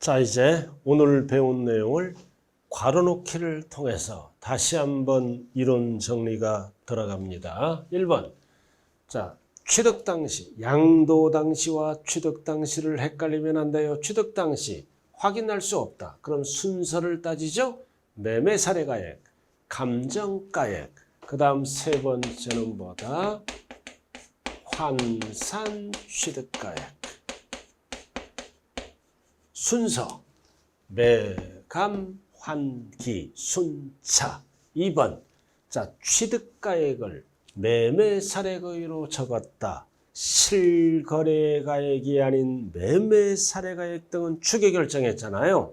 자, 이제 오늘 배운 내용을 괄호놓기를 통해서 다시 한번 이론 정리가 들어갑니다. 1번. 자, 취득 당시, 양도 당시와 취득 당시를 헷갈리면 안 돼요. 취득 당시 확인할 수 없다. 그럼 순서를 따지죠. 매매 사례가액, 감정가액, 그 다음 세 번째는 뭐다? 환산 취득가액. 순서, 매감, 환기, 순차. 2번. 자, 취득가액을 매매 사례가액으로 적었다. 실거래가액이 아닌 매매 사례가액 등은 추계 결정했잖아요.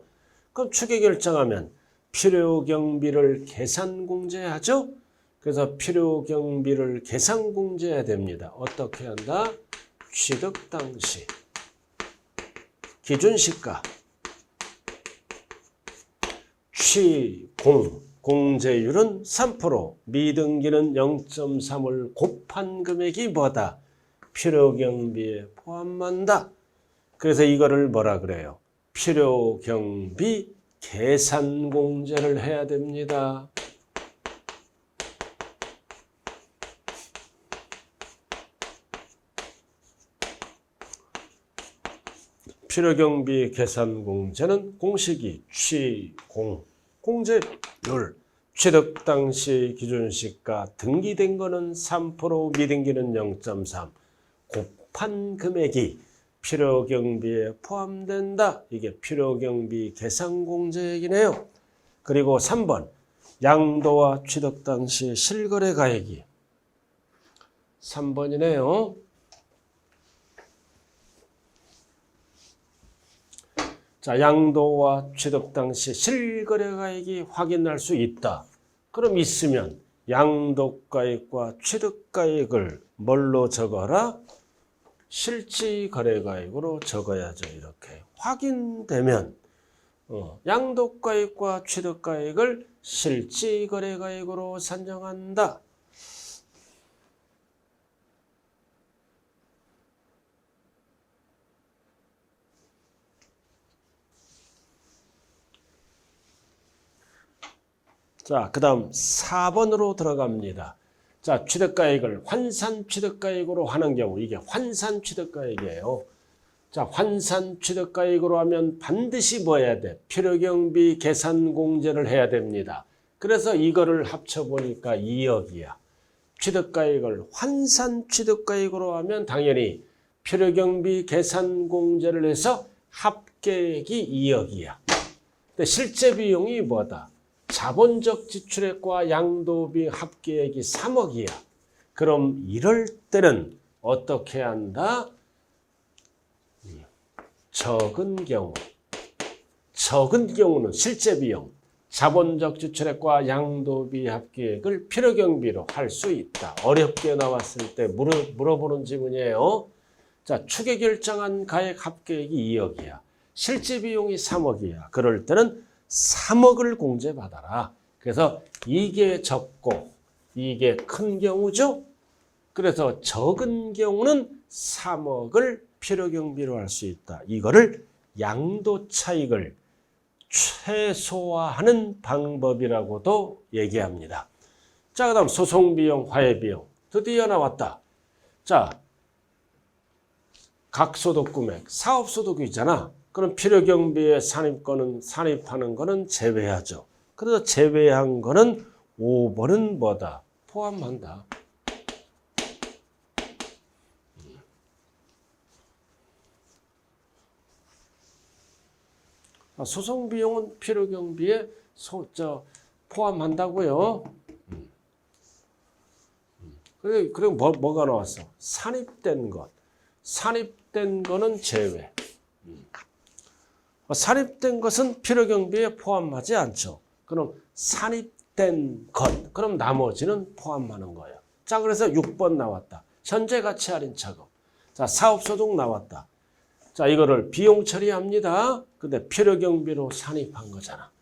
그럼 추계 결정하면 필요경비를 계산 공제하죠. 그래서 필요경비를 계산 공제해야 됩니다. 어떻게 한다? 취득 당시 기준시가 취공 공제율은 3%, 미등기는 0.3을 곱한 금액이 뭐다? 필요경비에 포함한다. 그래서 이거를 뭐라 그래요? 필요경비 계산 공제를 해야 됩니다. 필요경비 계산 공제는 공식이 취공, 공제율, 취득 당시 기준시가 등기된 거는 3%, 미등기는 0.3, 곱한 금액이 필요경비에 포함된다. 이게 필요경비 계산 공제액이네요. 그리고 3번, 양도와 취득 당시 실거래 가액이 3번이네요. 자, 양도와 취득 당시 실거래가액이 확인할 수 있다. 그럼 있으면 양도가액과 취득가액을 뭘로 적어라? 실지거래가액으로 적어야죠. 이렇게 확인되면 양도가액과 취득가액을 실지거래가액으로 산정한다. 자, 그 다음 4번으로 들어갑니다. 자, 취득가액을 환산 취득가액으로 하는 경우, 이게 환산 취득가액이에요. 자, 환산 취득가액으로 하면 반드시 뭐 해야 돼? 필요경비 계산 공제를 해야 됩니다. 그래서 이거를 합쳐보니까 2억이야. 취득가액을 환산 취득가액으로 하면 당연히 필요경비 계산 공제를 해서 합계액이 2억이야. 근데 실제 비용이 뭐다? 자본적 지출액과 양도비 합계액이 3억이야. 그럼 이럴 때는 어떻게 한다? 적은 경우는 실제 비용, 자본적 지출액과 양도비 합계액을 필요경비로 할 수 있다. 어렵게 나왔을 때 물어보는 질문이에요. 자, 추계 결정한 가액 합계액이 2억이야. 실제 비용이 3억이야. 그럴 때는 3억을 공제받아라. 그래서 이게 적고 이게 큰 경우죠. 그래서 적은 경우는 3억을 필요경비로 할 수 있다. 이거를 양도 차익을 최소화하는 방법이라고도 얘기합니다. 자, 그 다음 소송비용, 화해비용 드디어 나왔다. 자, 각소득금액, 사업소득이 있잖아. 그럼 필요경비에 산입하는 거는 제외하죠. 그래서 제외한 거는 5번은 뭐다? 포함한다. 소송비용은 필요경비에 포함한다고요. 그리고 뭐가 나왔어? 산입된 것. 산입된 거는 제외. 산입된 것은 필요경비에 포함하지 않죠. 그럼 산입된 것, 그럼 나머지는 포함하는 거예요. 자, 그래서 6번 나왔다. 현재 가치 할인 차금. 자, 사업소득 나왔다. 자, 이거를 비용 처리합니다. 근데 필요경비로 산입한 거잖아.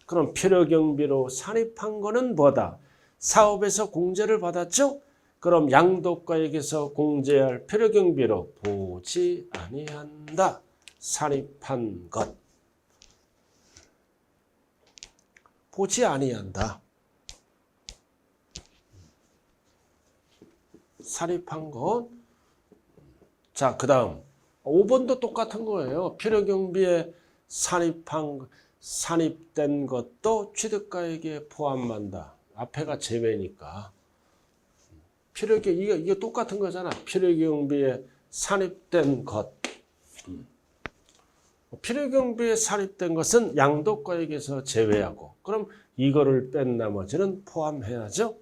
그럼 필요경비로 산입한 거는 뭐다? 사업에서 공제를 받았죠? 그럼 양도가액에서 공제할 필요경비로 보지 아니한다. 산입한 것. 보지 아니한다. 산입한 것. 자, 그 다음 5번도 똑같은 거예요. 필요경비에 산입된 것도 취득가액에 포함한다. 앞에가 제외니까. 이게 똑같은 거잖아. 필요경비에 산입된 것. 필요경비에 산입된 것은 양도가액에서 제외하고, 그럼 이거를 뺀 나머지는 포함해야죠.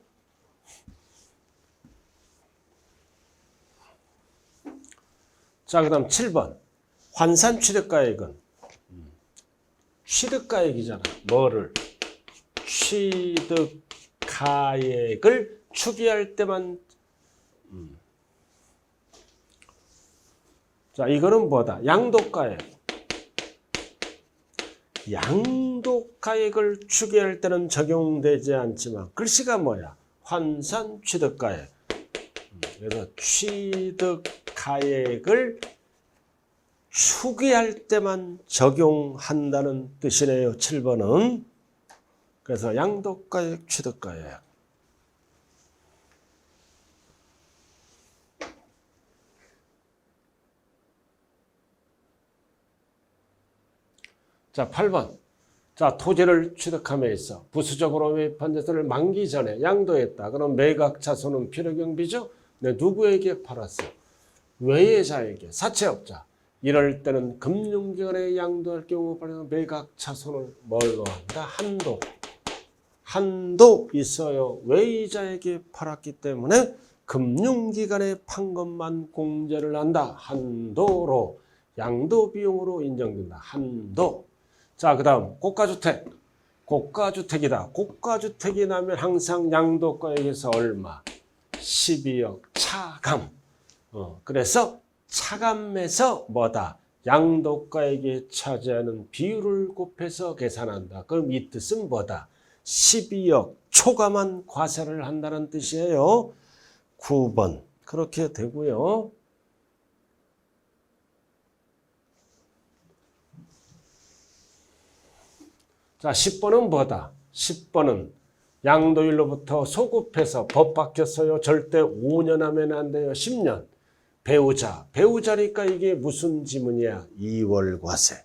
자, 그 다음 7번. 환산 취득가액은 취득가액이잖아. 뭐를? 취득가액을 추계할 때만. 자, 이거는 뭐다? 양도가액. 양도가액을 추계할 때는 적용되지 않지만 글씨가 뭐야? 환산 취득가액. 그래서 취득가액을 추계할 때만 적용한다는 뜻이네요. 7번은. 그래서 양도가액, 취득가액. 자, 8번. 자, 토지를 취득함에 있어 부수적으로 매입한 재산을 만기 전에 양도했다. 그럼 매각차손은 필요경비죠? 네, 누구에게 팔았어? 외예자에게, 사채업자. 이럴 때는 금융기관에 양도할 경우 발생하는 매각차손을 뭘로 한다? 한도 있어요. 외의자에게 팔았기 때문에 금융기관에 판 것만 공제를 한다. 한도로. 양도비용으로 인정된다. 한도. 자, 그 다음 고가주택. 고가주택이다. 고가주택이 나면 항상 양도가액에서 얼마? 12억 차감. 그래서 차감에서 뭐다? 양도가액에 차지하는 비율을 곱해서 계산한다. 그럼 이 뜻은 뭐다? 12억 초과만 과세를 한다는 뜻이에요. 9번. 그렇게 되고요. 자, 10번은 뭐다? 10번은 양도일로부터 소급해서 법 바뀌었어요. 절대 5년 하면 안 돼요. 10년. 배우자니까 이게 무슨 지문이야? 이월과세.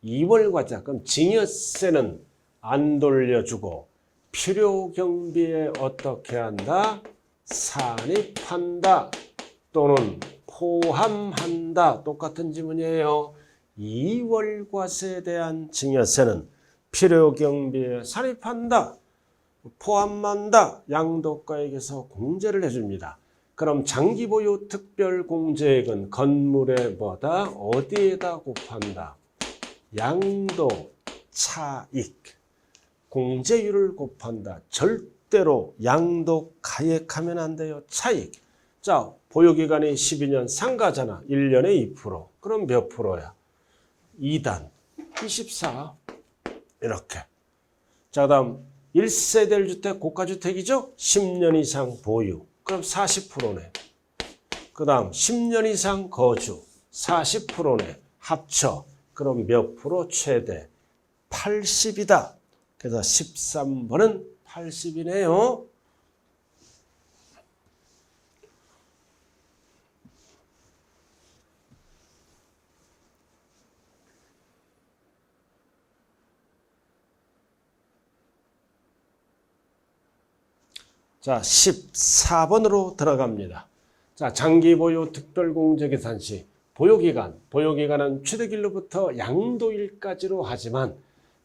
이월과세. 그럼 증여세는 안 돌려주고 필요경비에 어떻게 한다? 산입한다. 또는 포함한다. 똑같은 지문이에요. 이월과세에 대한 증여세는 필요경비에 산입한다. 포함한다. 양도가액에서 공제를 해줍니다. 그럼 장기보유 특별공제액은 건물에 뭐다? 어디에다 곱한다? 양도 차익. 공제율을 곱한다. 절대로 양도 가액하면 안 돼요. 차익. 자, 보유기간이 12년 상가잖아. 1년에 2%. 그럼 몇 프로야? 2단. 24. 이렇게. 자, 다음 1세대 1주택 고가주택이죠? 10년 이상 보유. 그럼 40%네. 그 다음 10년 이상 거주. 40%네. 합쳐. 그럼 몇 프로? 최대 80이다. 그래서 13번은 80이네요. 자, 14번으로 들어갑니다. 자, 장기보유 특별공제계산 시 보유기간은 취득일로부터 양도일까지로 하지만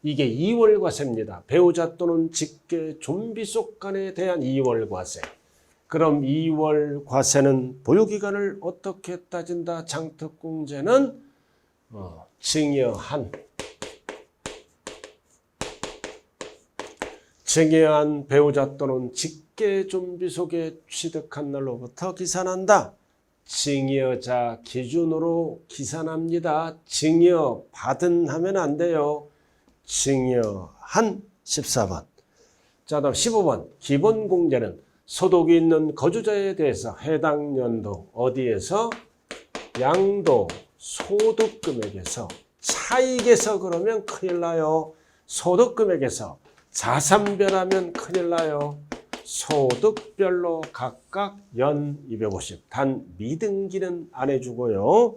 이게 2월과세입니다. 배우자 또는 직계 좀비속 간에 대한 2월과세. 그럼 2월과세는 보유기간을 어떻게 따진다? 장특공제는 증여한 배우자 또는 직계 좀비속에 취득한 날로부터 기산한다. 증여자 기준으로 기산합니다. 증여받은 하면 안 돼요. 증여한 14번. 자, 다음 15번. 기본공제는 소득이 있는 거주자에 대해서 해당 연도 어디에서? 양도 소득금액에서. 차익에서 그러면 큰일 나요. 소득금액에서 자산별하면 큰일 나요. 소득별로 각각 연 250. 단 미등기는 안 해주고요.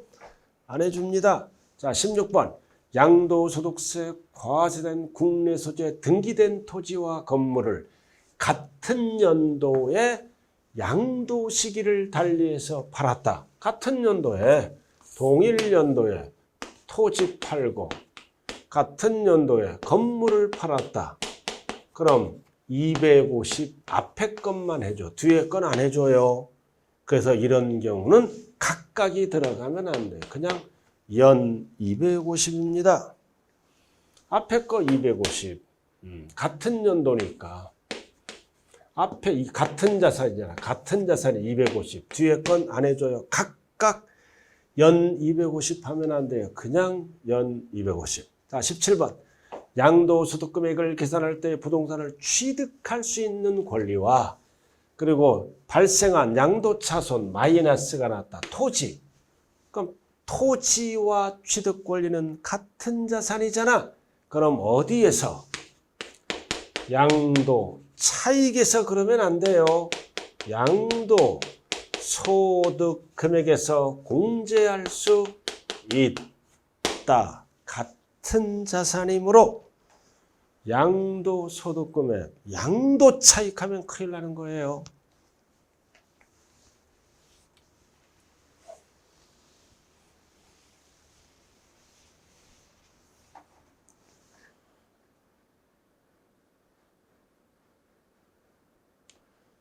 안 해줍니다. 자, 16번. 양도소득세 과세된 국내 소재 등기된 토지와 건물을 같은 연도에 양도 시기를 달리해서 팔았다. 같은 연도에, 동일 연도에 토지 팔고 같은 연도에 건물을 팔았다. 그럼 250 앞에 것만 해줘. 뒤에 건 안 해줘요. 그래서 이런 경우는 각각이 들어가면 안 돼요. 그냥 연 250입니다. 앞에 거 250. 같은 연도니까. 앞에 이 같은 자산이잖아. 같은 자산이 250. 뒤에 건 안 해줘요. 각각 연 250 하면 안 돼요. 그냥 연 250. 자, 17번. 양도소득 금액을 계산할 때 부동산을 취득할 수 있는 권리와 그리고 발생한 양도차손 마이너스가 났다. 토지. 그럼 토지와 취득 권리는 같은 자산이잖아. 그럼 어디에서? 양도 차익에서 그러면 안 돼요. 양도 소득 금액에서 공제할 수 있다. 같은 자산이므로 양도 소득 금액, 양도 차익하면 큰일 나는 거예요.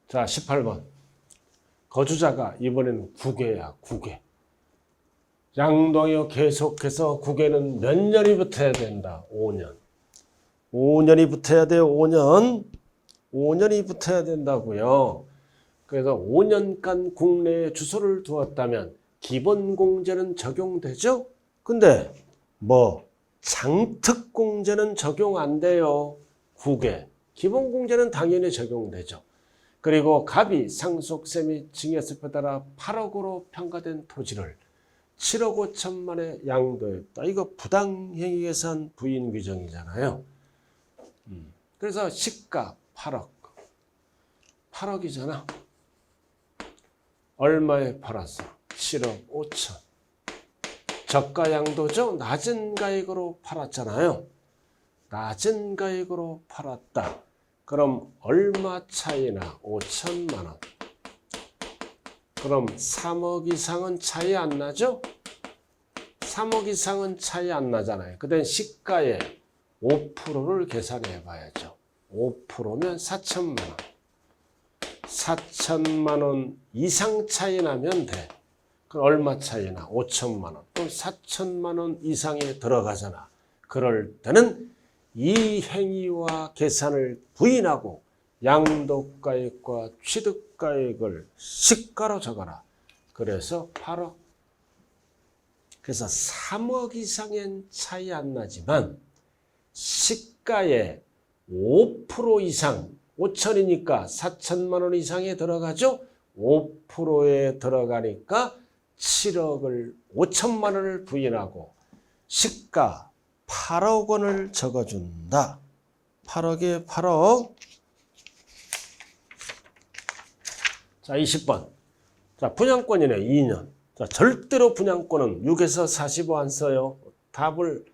자, 18번. 거주자가 이번에는 국외야, 국외. 양도요 계속해서 국외는 몇 년이 붙어야 된다? 5년. 5년이 붙어야 돼요, 5년. 5년이 붙어야 된다고요. 그래서 5년간 국내에 주소를 두었다면 기본공제는 적용되죠? 근데 장특공제는 적용 안 돼요. 국외. 기본공제는 당연히 적용되죠. 그리고 갑이 상속세 및 증여세에 따라 8억으로 평가된 토지를 7억 5천만에 양도했다. 이거 부당행위 계산 부인 규정이잖아요. 그래서 시가 8억. 8억이잖아. 얼마에 팔았어? 7억 5천. 저가 양도죠? 낮은 가액으로 팔았잖아요. 낮은 가액으로 팔았다. 그럼 얼마 차이나? 5천만 원. 그럼 3억 이상은 차이 안 나죠? 3억 이상은 차이 안 나잖아요. 그땐 시가의 5%를 계산해 봐야죠. 5%면 4천만 원. 4천만 원 이상 차이 나면 돼. 그럼 얼마 차이 나? 5천만 원. 그럼 4천만 원 이상에 들어가잖아. 그럴 때는 이 행위와 계산을 부인하고 양도가액과 취득가액을 시가로 적어라. 그래서 8억. 그래서 3억 이상엔 차이 안 나지만 시가의 5% 이상, 5천이니까 4천만 원 이상에 들어가죠? 5%에 들어가니까 7억을 5천만 원을 부인하고 시가 8억 원을 적어준다. 8억에 8억. 자, 20번. 자, 분양권이네, 2년. 자, 절대로 분양권은 6에서 45 안 써요. 답을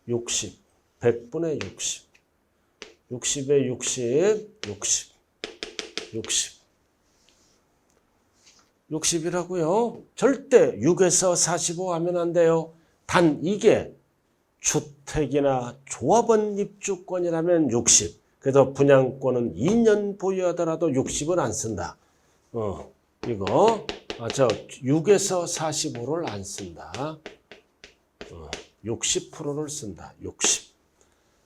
60. 100분의 60. 60에 60, 60. 60. 60이라고요. 절대 6에서 45 하면 안 돼요. 단 이게 주택이나 조합원 입주권이라면 60. 그래서 분양권은 2년 보유하더라도 60은 안 쓴다. 이거 6에서 45를 안 쓴다. 60%를 쓴다. 60.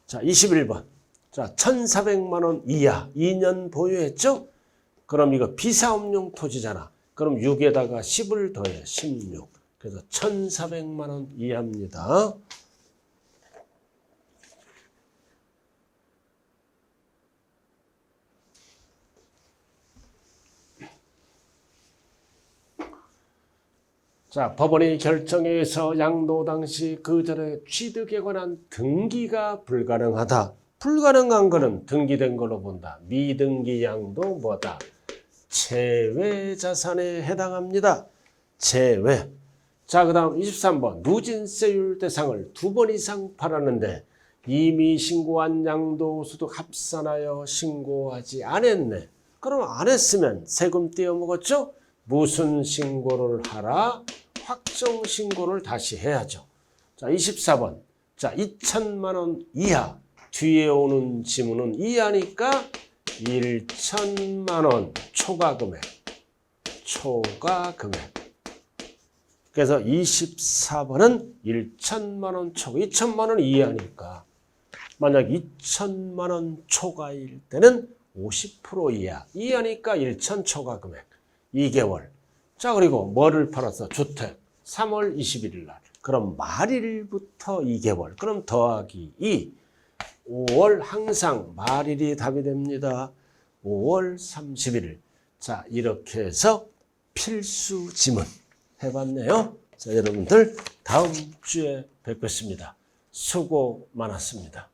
자, 21번. 자, 1,400만 원 이하 2년 보유했죠? 그럼 이거 비사업용 토지잖아. 그럼 6에다가 10을 더해. 16. 그래서 1,400만 원 이하입니다. 자, 법원의 결정에 의해서 양도 당시 그 전에 취득에 관한 등기가 불가능하다. 불가능한 거는 등기된 걸로 본다. 미등기 양도 뭐다? 제외 자산에 해당합니다. 제외. 자, 그 다음 23번. 누진세율 대상을 2번 이상 팔았는데 이미 신고한 양도소득 합산하여 신고하지 않았네. 그럼 안 했으면 세금 떼어먹었죠? 무슨 신고를 하라? 확정 신고를 다시 해야죠. 자, 24번. 자, 2천만 원 이하. 뒤에 오는 지문은 이하니까 1천만 원 초과 금액. 초과 금액. 그래서 24번은 1천만 원 초과. 2천만 원 이하니까. 만약 2천만 원 초과일 때는 50% 이하. 이하니까 1천 초과 금액. 2개월. 자, 그리고 뭐를 팔았어? 주택. 3월 21일 날. 그럼 말일부터 2개월. 그럼 더하기 2. 5월 항상 말일이 답이 됩니다. 5월 31일. 자, 이렇게 해서 필수 지문 해봤네요. 자, 여러분들 다음 주에 뵙겠습니다. 수고 많았습니다.